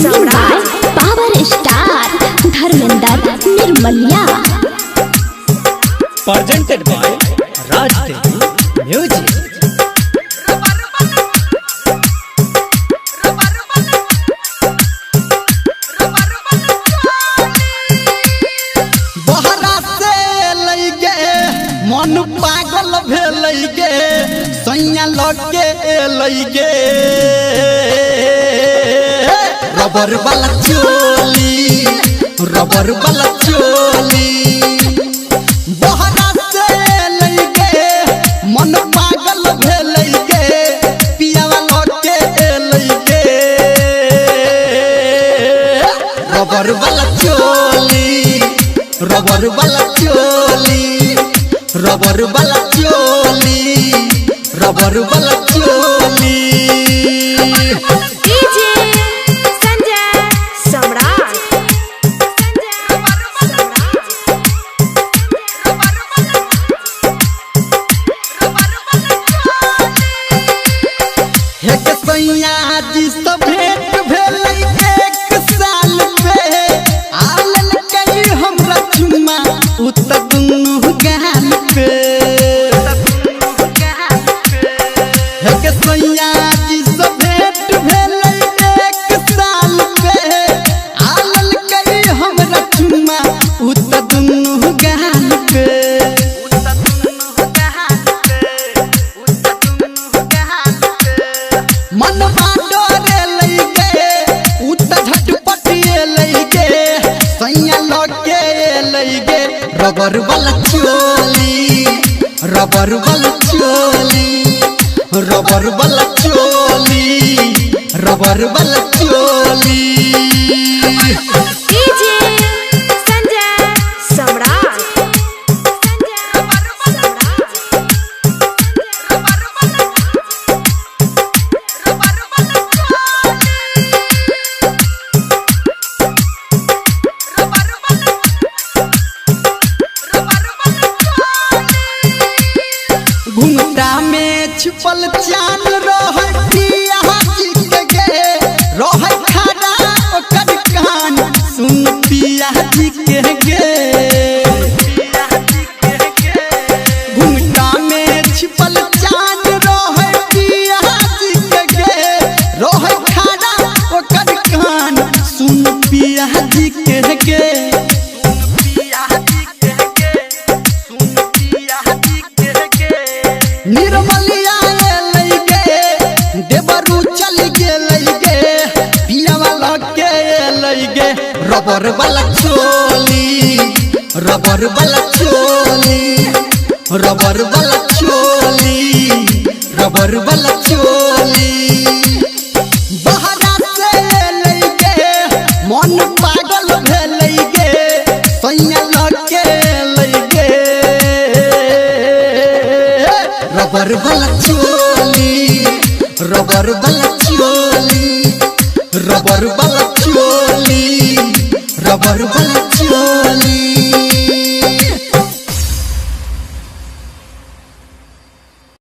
Singing by power star Dharmendra Nirmaliya. Presented by Rajdev music. मन पागल भेल गे सैया लगे गे रबर वाला चोली रबर वाला चोली बहरा से लगे मन पागल भेल गे पियावा लगे गे रबर वाला चोली रबर वाला चोली रबर वाला चोली रबर वाला चोली। डीजे संजय सम्राट। एक सैया जी से भेंट भेल एक साल पे आलन कई हमरा चुम्मा उत दुनु गाल पे एक सैया जी से भेंट भेल एक साल पे आलन कई हमरा चुम्मा उत दुनु गाल पे मन बाडोरे लइगे उत झटपटिए लइगे सैया लगे लइगे रबर वाला चोली रबर वाला चोली रबर वाला चोली रबर वाला चोली। डीजे संजय सम्राट। घुंघटा में छिपल चांद रहतिया जी के रह खड़ा ओकर कान सुन पिया जी के गे घुंघटा में छिपल चांद रहतिया जी के रह खड़ा ओकर कान सुन पिया जी के गे निर्मलिया लइगे देवरू चल गे पियावा लगे रबर वाला चोली रबर वाला चोली रबर वाला चोली रबर वाला चोली बहरा से लइगे मन पागल भेल गे सैया लगे रबर वाला चोली रबर वाला